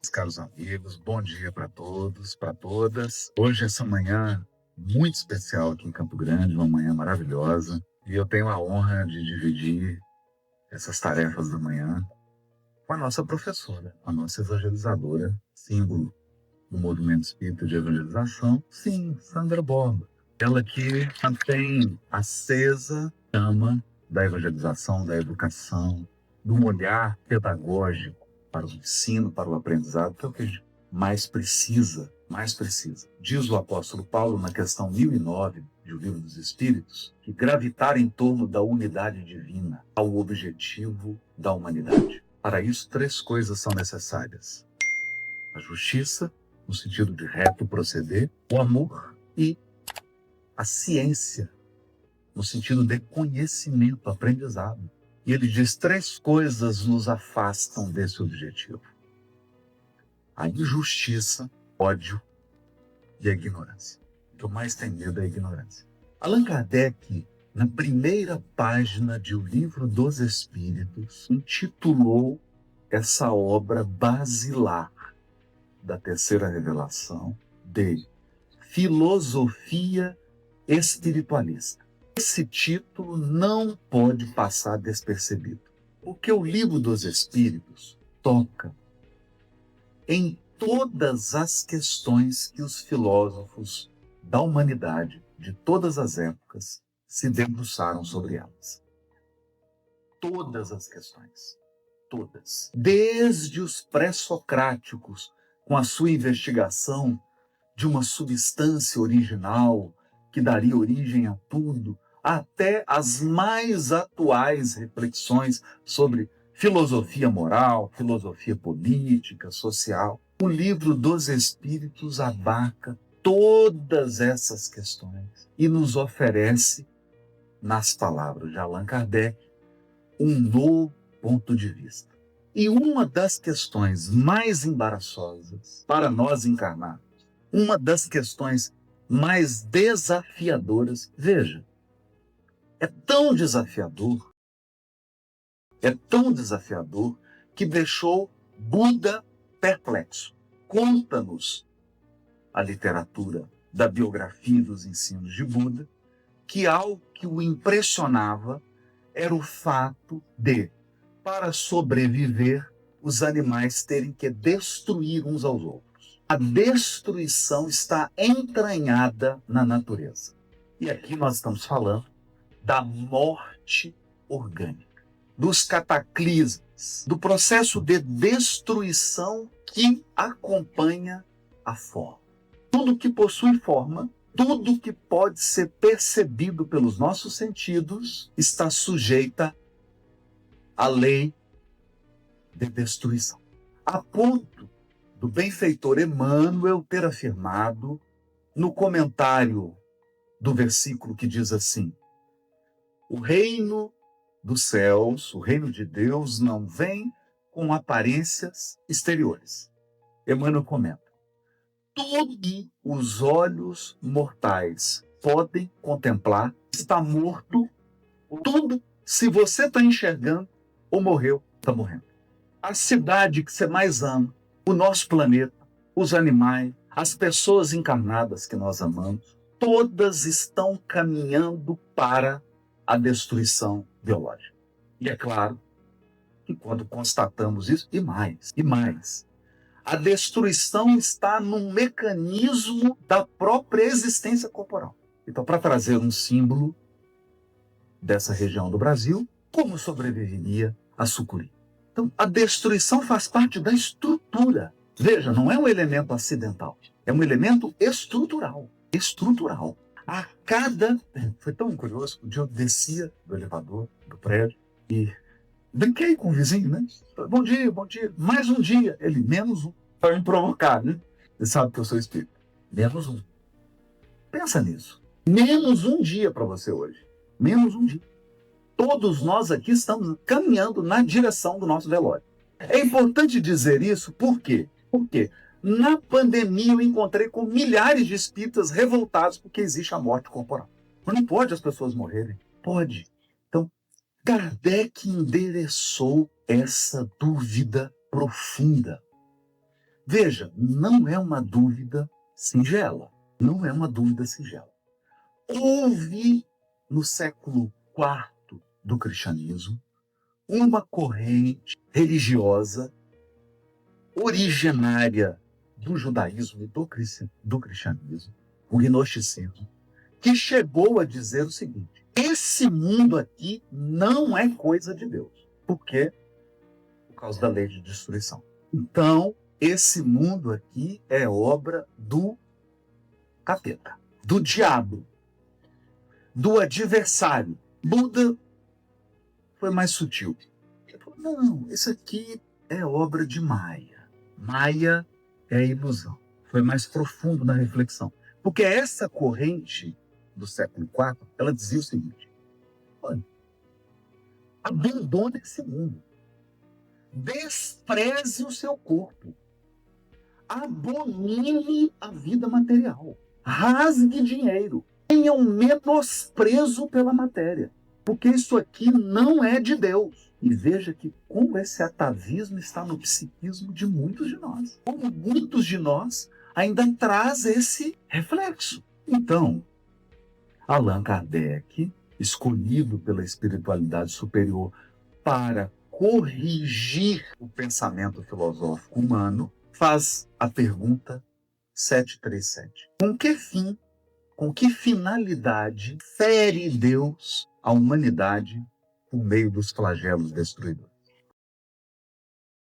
Meus caros amigos, bom dia para todos, para todas. Hoje, essa manhã muito especial aqui em Campo Grande, uma manhã maravilhosa, e eu tenho a honra de dividir essas tarefas da manhã com a nossa professora, a nossa evangelizadora, símbolo do Movimento Espírita de Evangelização, sim, Sandra Borba. Ela que mantém acesa a chama da evangelização, da educação, de um olhar pedagógico para o ensino, para o aprendizado, que é o que a gente mais precisa, mais precisa. Diz o apóstolo Paulo na questão 1009 do Livro dos Espíritos, que gravitar em torno da unidade divina ao objetivo da humanidade. Para isso, três coisas são necessárias: a justiça, no sentido de reto proceder, o amor e a ciência, no sentido de conhecimento, aprendizado. E ele diz: três coisas nos afastam desse objetivo: a injustiça, ódio e a ignorância. O que eu mais tenho medo é a ignorância. Allan Kardec, na primeira página de O Livro dos Espíritos, intitulou essa obra basilar da terceira revelação de Filosofia Espiritualista. Esse título não pode passar despercebido, porque o Livro dos Espíritos toca em todas as questões que os filósofos da humanidade, de todas as épocas, se debruçaram sobre elas. Todas as questões. Todas. Desde os pré-socráticos, com a sua investigação de uma substância original que daria origem a tudo, até as mais atuais reflexões sobre filosofia moral, filosofia política, social. O Livro dos Espíritos abarca todas essas questões e nos oferece, nas palavras de Allan Kardec, um novo ponto de vista. E uma das questões mais embaraçosas para nós encarnados, uma das questões mais desafiadoras, veja, é tão desafiador, que deixou Buda perplexo. Conta-nos a literatura da biografia e dos ensinos de Buda que algo que o impressionava era o fato de, para sobreviver, os animais terem que destruir uns aos outros. A destruição está entranhada na natureza. E aqui nós estamos falando da morte orgânica, dos cataclismos, do processo de destruição que acompanha a forma. Tudo que possui forma, tudo que pode ser percebido pelos nossos sentidos, está sujeita à lei de destruição. A ponto do benfeitor Emmanuel ter afirmado, no comentário do versículo que diz assim: o reino dos céus, o reino de Deus, não vem com aparências exteriores. Emmanuel comenta: tudo que os olhos mortais podem contemplar está morto. Tudo, se você está enxergando ou morreu, está morrendo. A cidade que você mais ama, o nosso planeta, os animais, as pessoas encarnadas que nós amamos, todas estão caminhando para a destruição biológica. E é claro que quando constatamos isso, e mais, a destruição está no mecanismo da própria existência corporal. Então, para trazer um símbolo dessa região do Brasil, como sobreviveria a sucuri? Então, a destruição faz parte da estrutura. Veja, não é um elemento acidental, é um elemento estrutural. Estrutural. A cada... Foi tão curioso, um dia eu descia do elevador, do prédio, e brinquei com o vizinho, né? Bom dia, bom dia. Mais um dia. Ele, menos um. Para me provocar, né? Ele sabe que eu sou espírita. Menos um. Pensa nisso. Menos um dia para você hoje. Menos um dia. Todos nós aqui estamos caminhando na direção do nosso velório. É importante dizer isso, por quê? Porque na pandemia eu encontrei com milhares de espíritas revoltados porque existe a morte corporal. Mas não pode as pessoas morrerem. Pode. Então, Kardec endereçou essa dúvida profunda. Veja, não é uma dúvida singela. Não é uma dúvida singela. Houve, no século IV do cristianismo, uma corrente religiosa originária do judaísmo e do cristianismo, o gnosticismo, que chegou a dizer o seguinte: esse mundo aqui não é coisa de Deus. Por quê? Por causa da lei de destruição. Então, esse mundo aqui é obra do capeta, do diabo, do adversário. Buda foi mais sutil. Ele falou: não, isso aqui é obra de Maia. Maia é a ilusão. Foi mais profundo na reflexão. Porque essa corrente do século IV, ela dizia o seguinte: olha, abandone esse mundo. Despreze o seu corpo. Abomine a vida material. Rasgue dinheiro. Tenha um menosprezo pela matéria. Porque isso aqui não é de Deus. E veja que como esse atavismo está no psiquismo de muitos de nós. Como muitos de nós ainda traz esse reflexo. Então, Allan Kardec, escolhido pela espiritualidade superior para corrigir o pensamento filosófico humano, faz a pergunta 737. Com que fim, com que finalidade fere Deus a humanidade por meio dos flagelos destruidores?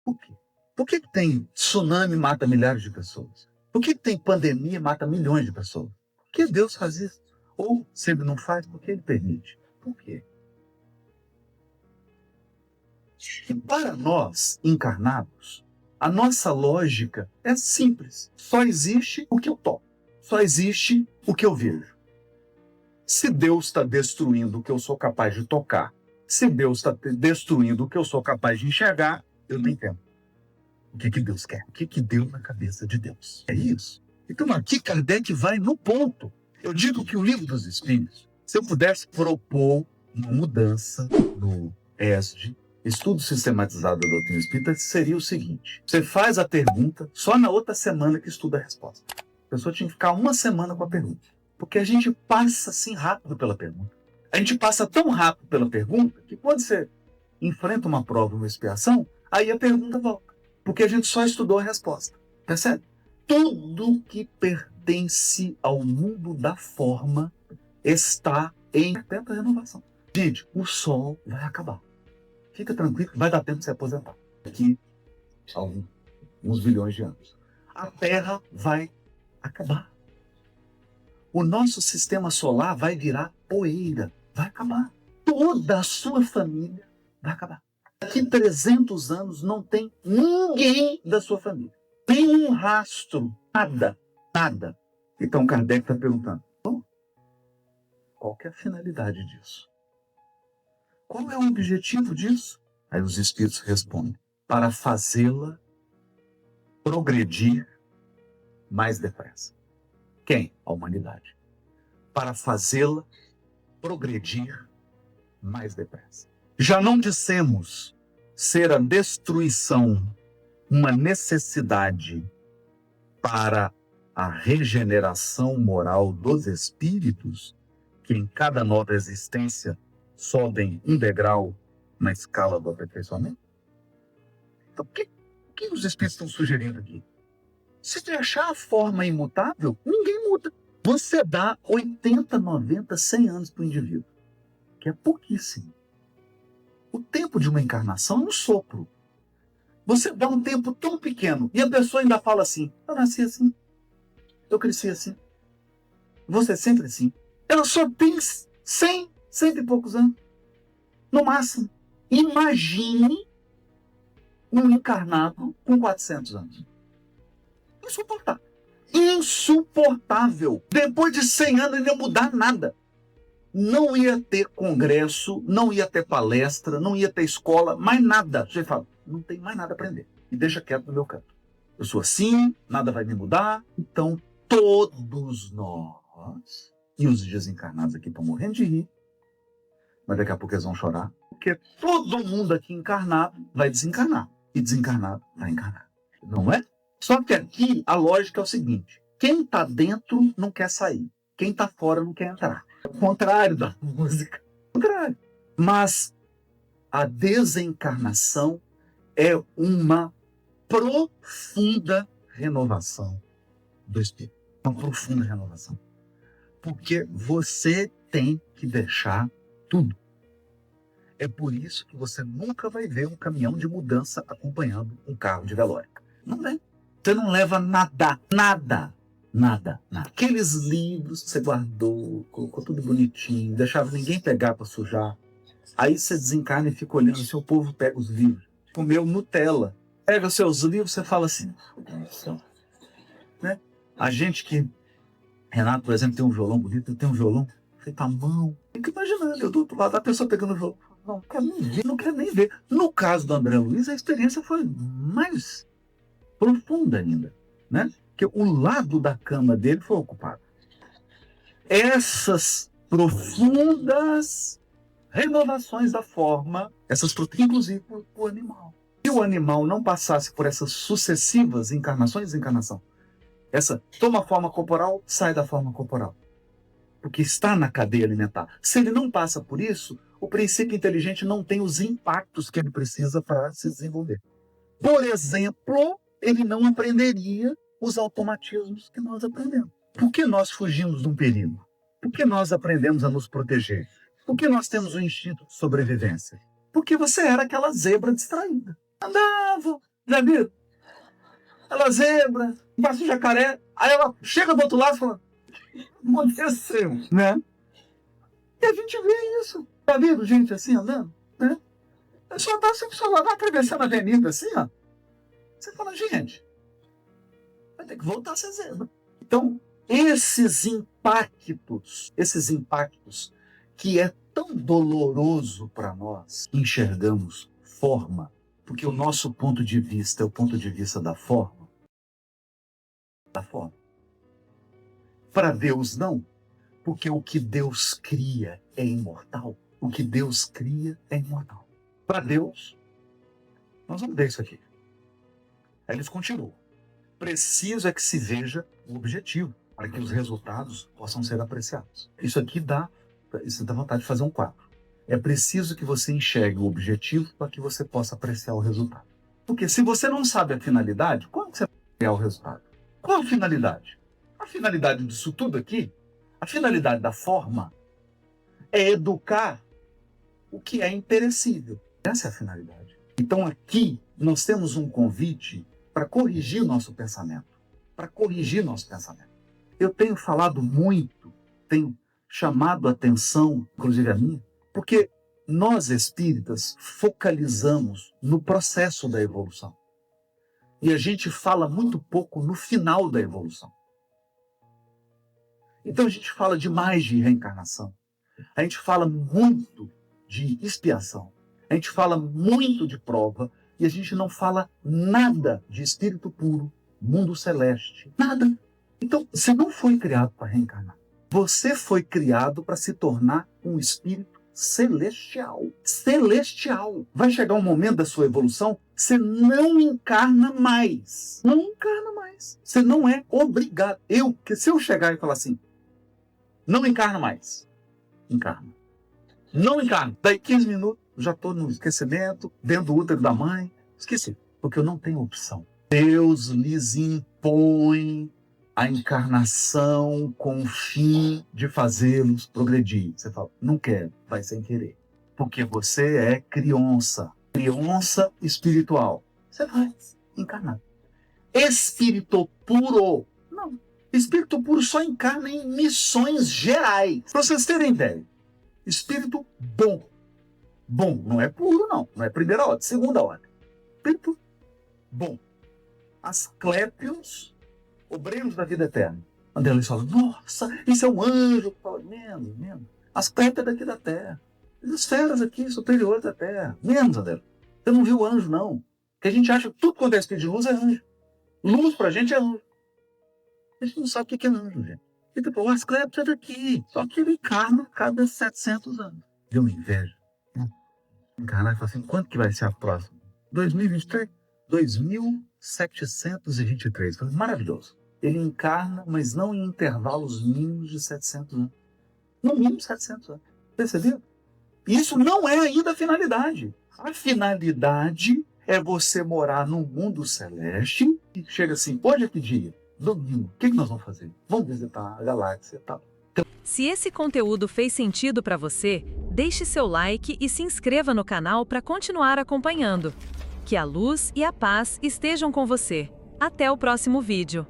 Por quê? Por que tem tsunami e mata milhares de pessoas? Por que tem pandemia e mata milhões de pessoas? Por que Deus faz isso? Ou, se ele não faz, por que ele permite? Por quê? E para nós, encarnados, a nossa lógica é simples. Só existe o que eu toco. Só existe o que eu vejo. Se Deus está destruindo o que eu sou capaz de tocar, se Deus está destruindo o que eu sou capaz de enxergar, eu não entendo. O que Deus quer? O que deu na cabeça de Deus? É isso. Então aqui Kardec vai no ponto. Eu digo que o Livro dos Espíritos, se eu pudesse propor uma mudança no ESD, Estudo Sistematizado da Doutrina Espírita, seria o seguinte: você faz a pergunta, só na outra semana que estuda a resposta. A pessoa tinha que ficar uma semana com a pergunta. Porque a gente passa assim rápido pela pergunta. A gente passa tão rápido pela pergunta que quando você enfrenta uma prova, uma expiação, aí a pergunta volta. Porque a gente só estudou a resposta. Percebe? Tudo que pertence ao mundo da forma está em perpétua renovação. Gente, o sol vai acabar. Fica tranquilo, vai dar tempo de se aposentar. Daqui a uns bilhões de anos. A Terra vai acabar. O nosso sistema solar vai virar poeira. Vai acabar. Toda a sua família vai acabar. Daqui 300 anos não tem ninguém da sua família. Tem um rastro. Nada. Nada. Então Kardec está perguntando: bom, qual que é a finalidade disso? Qual é o objetivo disso? Aí os espíritos respondem: para fazê-la progredir mais depressa. Quem? A humanidade. Para fazê-la progredir mais depressa. Já não dissemos ser a destruição uma necessidade para a regeneração moral dos espíritos, que em cada nova existência sobem um degrau na escala do aperfeiçoamento? Então, o que os espíritos estão sugerindo aqui? Se você achar a forma imutável, ninguém muda. Você dá 80, 90, 100 anos para o indivíduo, que é pouquíssimo. O tempo de uma encarnação é um sopro. Você dá um tempo tão pequeno e a pessoa ainda fala assim: eu nasci assim, eu cresci assim, você sempre assim. Ela só tem 100, 100 e poucos anos, no máximo. Imagine um encarnado com 400 anos. Insuportável. Insuportável. Depois de 100 anos não ia mudar nada. Não ia ter congresso, não ia ter palestra, não ia ter escola, mais nada. Você fala: não tem mais nada a aprender. E deixa quieto no meu canto. Eu sou assim, nada vai me mudar. Então, todos nós, e os desencarnados aqui estão morrendo de rir, mas daqui a pouco eles vão chorar, porque todo mundo aqui encarnado vai desencarnar. E desencarnado vai encarnar. Não é? Só que aqui a lógica é o seguinte: quem está dentro não quer sair, quem está fora não quer entrar. É o contrário da música. O contrário. Mas a desencarnação é uma profunda renovação do espírito. Uma profunda renovação. Porque você tem que deixar tudo. É por isso que você nunca vai ver um caminhão de mudança acompanhando um carro de velório. Não vem. Você não leva nada, nada, nada, nada. Aqueles livros que você guardou, colocou tudo bonitinho, deixava ninguém pegar para sujar. Aí você desencarna e fica olhando, seu povo pega os livros. Comeu Nutella. Pega os seus livros, você fala assim, né? A gente que... Renato, por exemplo, tem um violão bonito, tem um violão feito à mão. Fico imaginando, eu do outro lado, a pessoa pegando o violão. Não quero nem ver, não quero nem ver. No caso do André Luiz, a experiência foi mais profunda ainda, né? Porque o lado da cama dele foi ocupado. Essas profundas renovações da forma, inclusive por o animal. Se o animal não passasse por essas sucessivas encarnações, desencarnação, essa toma a forma corporal, sai da forma corporal, porque está na cadeia alimentar. Se ele não passa por isso, o princípio inteligente não tem os impactos que ele precisa para se desenvolver. Por exemplo, ele não aprenderia os automatismos que nós aprendemos. Por que nós fugimos de um perigo? Por que nós aprendemos a nos proteger? Por que nós temos um instinto de sobrevivência? Porque você era aquela zebra distraída. Andava, já viu? Aquela zebra, passa o jacaré, aí ela chega do outro lado e fala, aconteceu, né? E a gente vê isso. Tá vendo gente assim andando, né? É só andar assim, só vai atravessando a avenida assim, ó. Você fala, gente, vai ter que voltar a ser zebra. Então, esses impactos que é tão doloroso para nós, enxergamos forma, porque o nosso ponto de vista é o ponto de vista da forma. Da forma. Para Deus, não. Porque o que Deus cria é imortal. O que Deus cria é imortal. Para Deus, nós vamos ver isso aqui. Aí eles continuam. Preciso é que se veja o objetivo, para que os resultados possam ser apreciados. Isso dá vontade de fazer um quadro. É preciso que você enxergue o objetivo para que você possa apreciar o resultado. Porque se você não sabe a finalidade, como que você vai apreciar o resultado? Qual a finalidade? A finalidade disso tudo aqui, a finalidade da forma, é educar o que é imperecível. Essa é a finalidade. Então aqui nós temos um convite para corrigir o nosso pensamento. Para corrigir nosso pensamento. Eu tenho falado muito, tenho chamado a atenção, inclusive a minha, porque nós espíritas focalizamos no processo da evolução. E a gente fala muito pouco no final da evolução. Então a gente fala demais de reencarnação. A gente fala muito de expiação. A gente fala muito de prova e a gente não fala nada de espírito puro, mundo celeste. Nada. Então, você não foi criado para reencarnar. Você foi criado para se tornar um espírito celestial. Celestial. Vai chegar um momento da sua evolução, você não encarna mais. Não encarna mais. Você não é obrigado. Se eu chegar e falar assim, não encarna mais. Encarna. Não encarno. Daí 15 minutos, já estou no esquecimento, dentro do útero da mãe. Esqueci. Porque eu não tenho opção. Deus lhes impõe a encarnação com o fim de fazê-los progredir. Você fala, não quero, vai sem querer. Porque você é criança espiritual. Você vai encarnar. Espírito puro, não. Espírito puro só encarna em missões gerais. Para vocês terem ideia. Espírito bom. Bom, não é puro, não. Não é primeira ordem, segunda ordem. Espírito bom. Asclépios, obreiros da vida eterna. André Luiz fala, nossa, isso é um anjo. Fala, menos. Asclépio é daqui da terra. As esferas aqui, superiores da terra. Menos, André. Você não viu anjo, não. Porque a gente acha que tudo quanto é espírito de luz é anjo. Luz pra gente é anjo. A gente não sabe o que é anjo, gente. E depois, o Asclépio é daqui. Só que ele encarna cada 700 anos. Deu uma inveja. Encarnar e falar assim, quanto que vai ser a próxima? 2023? 2100 723. Maravilhoso. Ele encarna, mas não em intervalos mínimos de 700 anos. No mínimo 700 anos. Percebeu? Isso não é ainda a finalidade. A finalidade é você morar num mundo celeste e chega assim, hoje é que dia? Domingo. O que nós vamos fazer? Vamos visitar a galáxia e tal. Se esse conteúdo fez sentido para você, deixe seu like e se inscreva no canal para continuar acompanhando. Que a luz e a paz estejam com você. Até o próximo vídeo.